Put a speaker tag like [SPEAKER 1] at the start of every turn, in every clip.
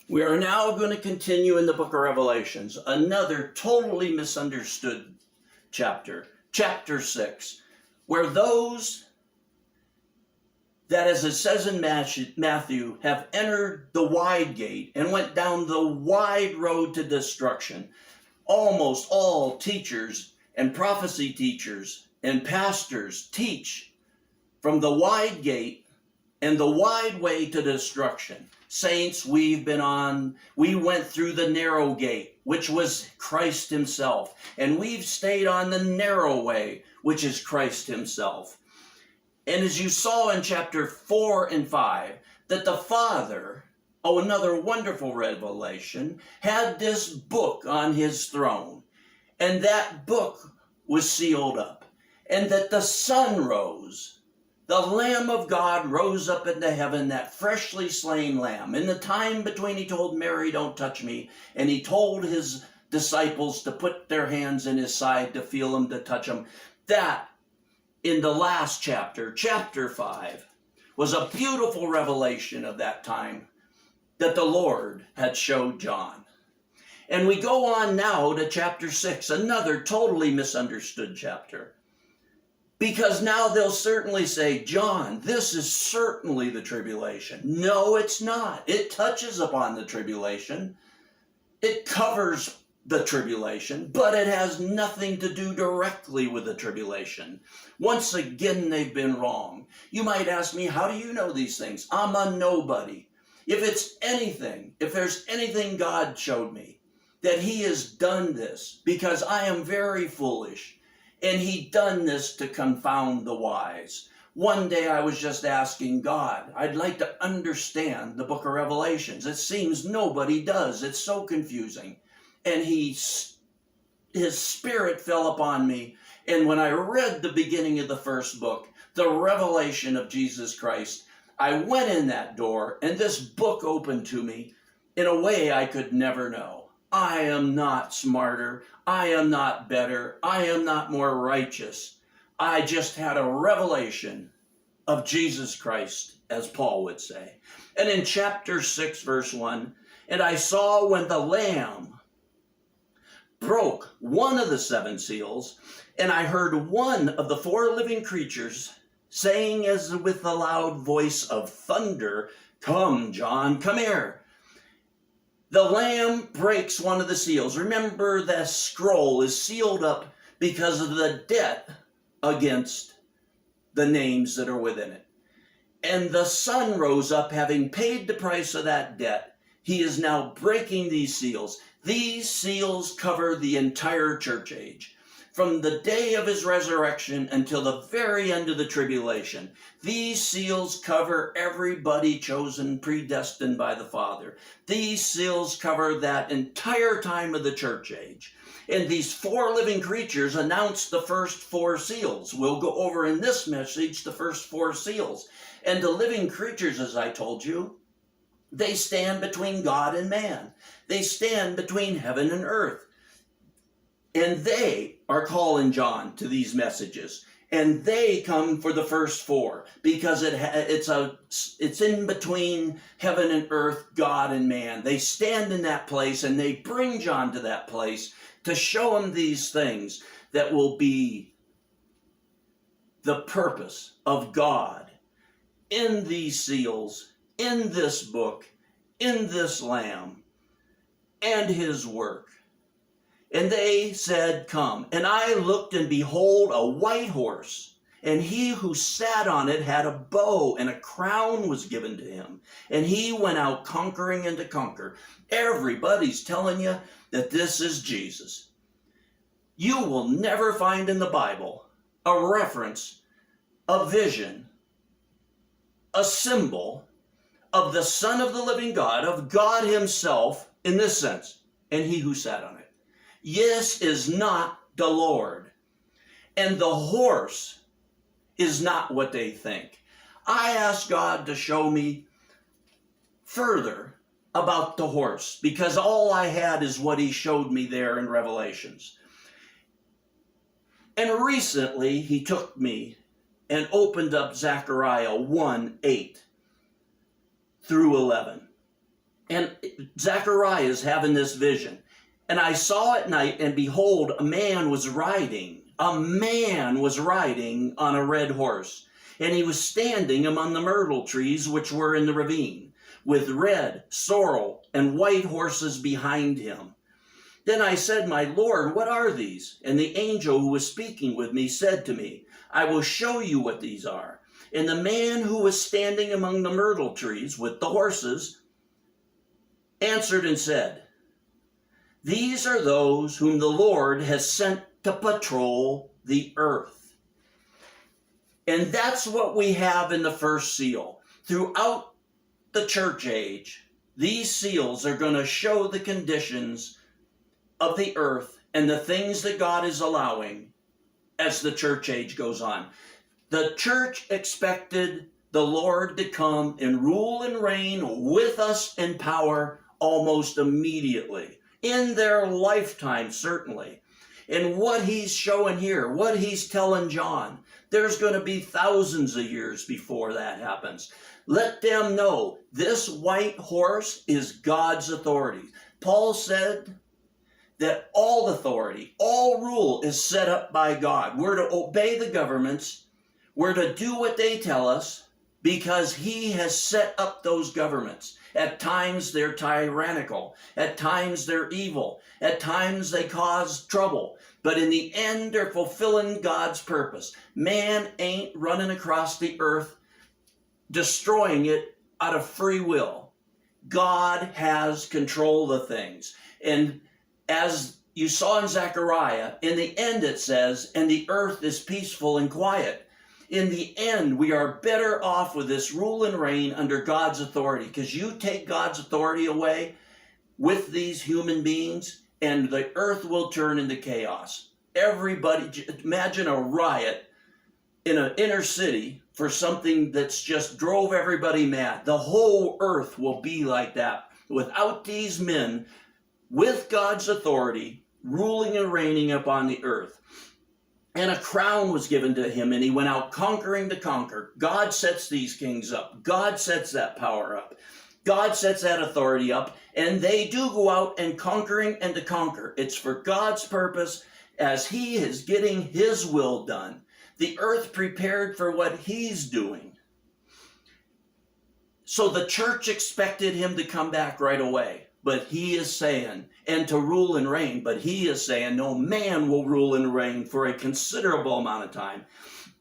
[SPEAKER 1] We are now going to continue in the book of Revelations, another totally misunderstood chapter, chapter 6, where those that, as it says in Matthew, have entered the wide gate and went down the wide road to destruction. Almost all teachers and prophecy teachers and pastors teach from the wide gate and the wide way to destruction. Saints, we went through the narrow gate, which was Christ himself, and we've stayed on the narrow way, which is Christ himself. And as you saw in chapter 4 and 5, that the Father, another wonderful revelation, had this book on his throne, and that book was sealed up, and that the sun rose. The Lamb of God rose up into heaven, that freshly slain lamb. In the time between, he told Mary, don't touch me. And he told his disciples to put their hands in his side to feel him, to touch him. That, in the last chapter, chapter 5, was a beautiful revelation of that time that the Lord had showed John. And we go on now to chapter 6, another totally misunderstood chapter. Because now they'll certainly say, John, this is certainly the tribulation. No, it's not. It touches upon the tribulation. It covers the tribulation, but it has nothing to do directly with the tribulation. Once again, they've been wrong. You might ask me, how do you know these things? I'm a nobody. If there's anything God showed me, that he has done this because I am very foolish. And he done this to confound the wise. One day I was just asking God, I'd like to understand the book of Revelations. It seems nobody does. It's so confusing. And his spirit fell upon me. And when I read the beginning of the first book, the revelation of Jesus Christ, I went in that door and this book opened to me in a way I could never know. I am not smarter. I am not better. I am not more righteous. I just had a revelation of Jesus Christ, as Paul would say. And in chapter 6, verse 1, and I saw when the Lamb broke one of the 7 seals, and I heard one of the 4 living creatures saying as with a loud voice of thunder, come, John, come here. The Lamb breaks one of the seals. Remember, the scroll is sealed up because of the debt against the names that are within it. And the sun rose up, having paid the price of that debt. He is now breaking these seals. These seals cover the entire church age, from the day of his resurrection until the very end of the tribulation. These seals cover everybody chosen, predestined by the Father. These seals cover that entire time of the church age. And these 4 living creatures announce the first 4 seals. We'll go over in this message the first 4 seals. And the living creatures, as I told you, they stand between God and man. They stand between heaven and earth. And they are calling John to these messages. And they come for the first 4 because it's in between heaven and earth, God and man. They stand in that place and they bring John to that place to show him these things that will be the purpose of God in these seals, in this book, in this Lamb, and his work. And they said, come. And I looked, and behold, a white horse. And he who sat on it had a bow, and a crown was given to him. And he went out conquering and to conquer. Everybody's telling you that this is Jesus. You will never find in the Bible a reference, a vision, a symbol of the Son of the living God, of God himself, in this sense, and he who sat on it. This is not the Lord. And the horse is not what they think. I asked God to show me further about the horse, because all I had is what he showed me there in Revelations. And recently he took me and opened up Zechariah 1:8 through 11. And Zechariah is having this vision. And I saw at night, and behold, a man was riding on a red horse. And he was standing among the myrtle trees which were in the ravine, with red, sorrel, and white horses behind him. Then I said, My Lord, what are these? And the angel who was speaking with me said to me, I will show you what these are. And the man who was standing among the myrtle trees with the horses answered and said, These are those whom the Lord has sent to patrol the earth. And that's what we have in the first seal. Throughout the church age, these seals are going to show the conditions of the earth and the things that God is allowing as the church age goes on. The church expected the Lord to come and rule and reign with us in power almost immediately, in their lifetime, certainly. And what he's showing here, what he's telling John, there's going to be thousands of years before that happens. Let them know this white horse is God's authority. Paul said that all authority, all rule is set up by God. We're to obey the governments. We're to do what they tell us because he has set up those governments. At times they're tyrannical. At times they're evil. At times they cause trouble. But in the end, they're fulfilling God's purpose. Man ain't running across the earth, destroying it out of free will. God has control of things. And as you saw in Zechariah, in the end it says, and the earth is peaceful and quiet. In the end, we are better off with this rule and reign under God's authority, because you take God's authority away with these human beings, and the earth will turn into chaos. Everybody, imagine a riot in an inner city for something that's just drove everybody mad. The whole earth will be like that without these men with God's authority ruling and reigning upon the earth. And a crown was given to him, and he went out conquering to conquer. God sets these kings up. God sets that power up. God sets that authority up, and they do go out and conquering and to conquer. It's for God's purpose as he is getting his will done. The earth prepared for what he's doing. So the church expected him to come back right away. But he is saying, and to rule and reign, but he is saying, no, man will rule and reign for a considerable amount of time.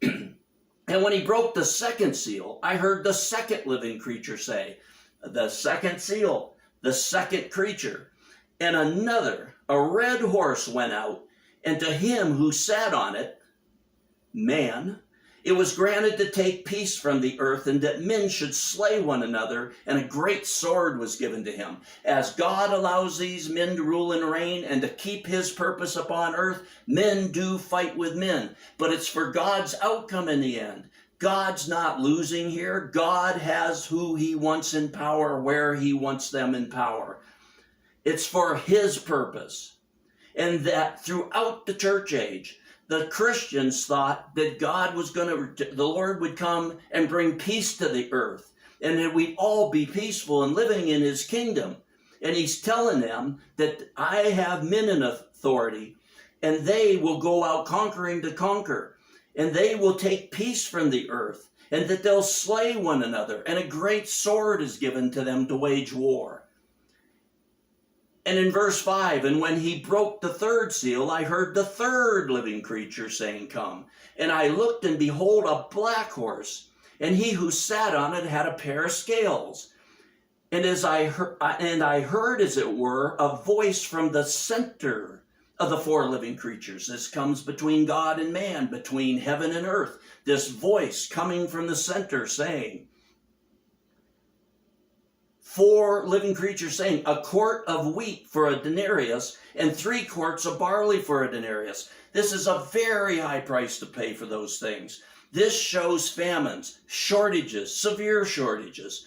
[SPEAKER 1] And when he broke the second seal, I heard the second living creature say, the second seal, the second creature. And another, a red horse went out, and to him who sat on it, man, it was granted to take peace from the earth, and that men should slay one another, and a great sword was given to him. As God allows these men to rule and reign and to keep his purpose upon earth, men do fight with men. But it's for God's outcome in the end. God's not losing here. God has who he wants in power, where he wants them in power. It's for his purpose. And that throughout the church age, the Christians thought that the Lord would come and bring peace to the earth, and that we'd all be peaceful and living in his kingdom. And he's telling them that I have men in authority, and they will go out conquering to conquer, and they will take peace from the earth, and that they'll slay one another, and a great sword is given to them to wage war. And in verse 5, and when he broke the third seal, I heard the third living creature saying, Come. And I looked, and behold, a black horse, and he who sat on it had a pair of scales. And I heard, as it were, a voice from the center of the four living creatures. This comes between God and man, between heaven and earth. This voice coming from the center saying, four living creatures saying, a quart of wheat for a denarius and 3 quarts of barley for a denarius. This is a very high price to pay for those things. This shows famines, shortages, severe shortages.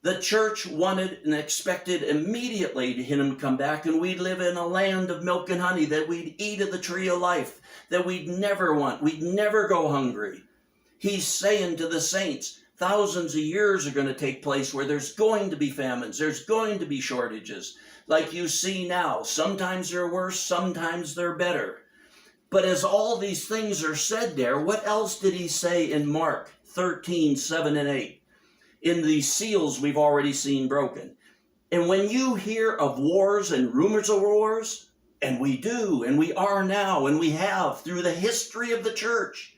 [SPEAKER 1] The church wanted and expected immediately to him to come back, and we'd live in a land of milk and honey, that we'd eat of the tree of life, that we'd never want, we'd never go hungry. He's saying to the saints, thousands of years are going to take place where there's going to be famines, there's going to be shortages, like you see now. Sometimes they're worse, sometimes they're better. But as all these things are said there, what else did he say in Mark 13, 7 and 8? In the seals we've already seen broken. And when you hear of wars and rumors of wars, and we do, and we are now, and we have through the history of the church,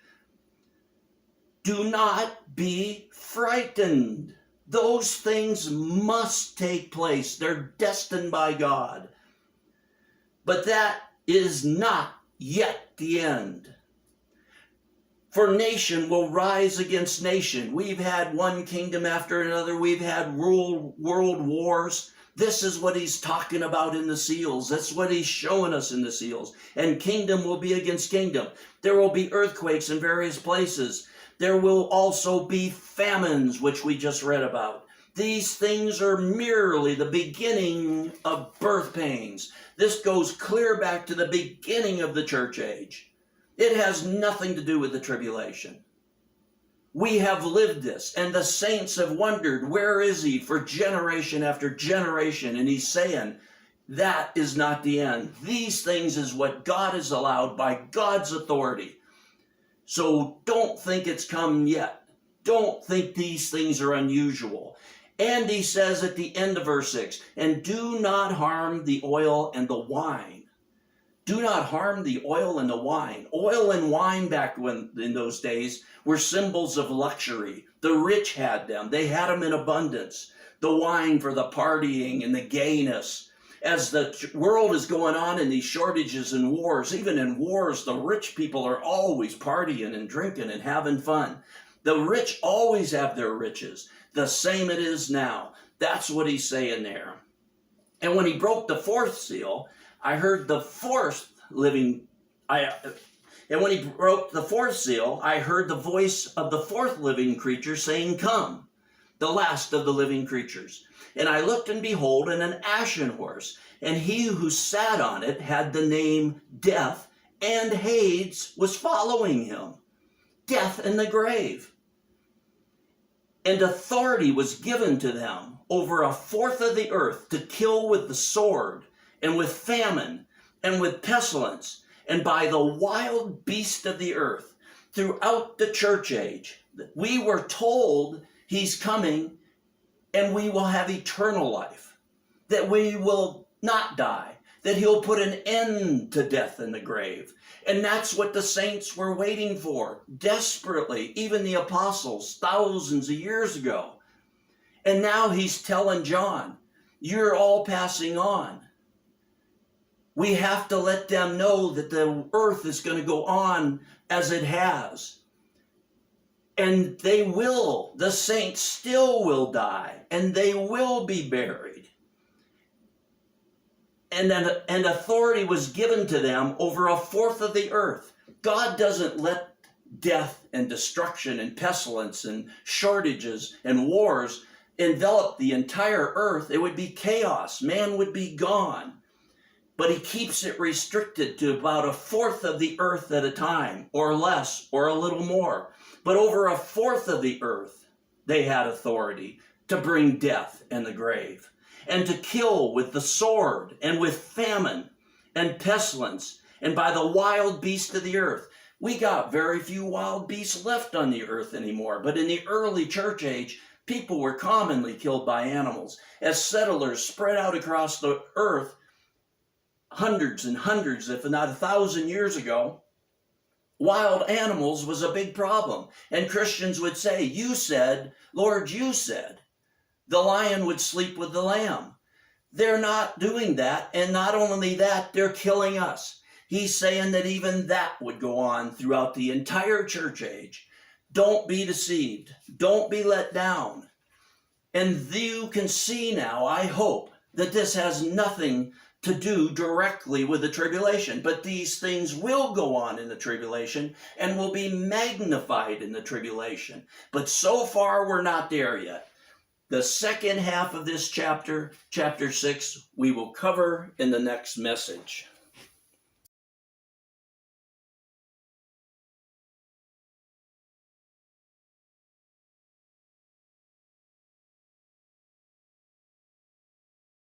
[SPEAKER 1] do not be frightened. Those things must take place. They're destined by God. But that is not yet the end. For nation will rise against nation. We've had one kingdom after another. We've had world wars. This is what he's talking about in the seals. That's what he's showing us in the seals. And kingdom will be against kingdom. There will be earthquakes in various places. There will also be famines, which we just read about. These things are merely the beginning of birth pains. This goes clear back to the beginning of the church age. It has nothing to do with the tribulation. We have lived this, and the saints have wondered, where is he, for generation after generation? And he's saying, that is not the end. These things is what God has allowed by God's authority. So don't think it's come yet. Don't think these things are unusual. And he says at the end of verse 6, and do not harm the oil and the wine. Do not harm the oil and the wine. Oil and wine back in those days were symbols of luxury. The rich had them. They had them in abundance. The wine for the partying and the gayness. As the world is going on in these shortages and wars, even in wars, the rich people are always partying and drinking and having fun. The rich always have their riches. The same it is now. That's what he's saying there. And when he broke the fourth seal, I heard the fourth living, and when he broke the fourth seal, I heard the voice of the fourth living creature saying, come, the last of the living creatures. And I looked, and behold, and an ashen horse, and he who sat on it had the name Death, and Hades was following him. Death and the grave. And authority was given to them over a fourth of the earth to kill with the sword, and with famine, and with pestilence, and by the wild beast of the earth. Throughout the church age, we were told he's coming, and we will have eternal life, that we will not die, that he'll put an end to death in the grave. And that's what the saints were waiting for, desperately, even the apostles, thousands of years ago. And now he's telling John, you're all passing on. We have to let them know that the earth is going to go on as it has. And they will, the saints still will die, and they will be buried. And authority was given to them over a fourth of the earth. God doesn't let death and destruction and pestilence and shortages and wars envelop the entire earth. It would be chaos. Man would be gone. But he keeps it restricted to about a fourth of the earth at a time, or less, or a little more. But over a fourth of the earth, they had authority to bring death and the grave, and to kill with the sword, and with famine, and pestilence, and by the wild beast of the earth. We got very few wild beasts left on the earth anymore, but in the early church age, people were commonly killed by animals. As settlers spread out across the earth, hundreds and hundreds, if not 1,000 years ago, wild animals was a big problem. And Christians would say, you said, Lord, you said, the lion would sleep with the lamb. They're not doing that. And not only that, they're killing us. He's saying that even that would go on throughout the entire church age. Don't be deceived. Don't be let down. And you can see now, I hope, that this has nothing to do directly with the tribulation. But these things will go on in the tribulation and will be magnified in the tribulation. But so far, we're not there yet. The second half of this chapter, chapter 6, we will cover in the next message.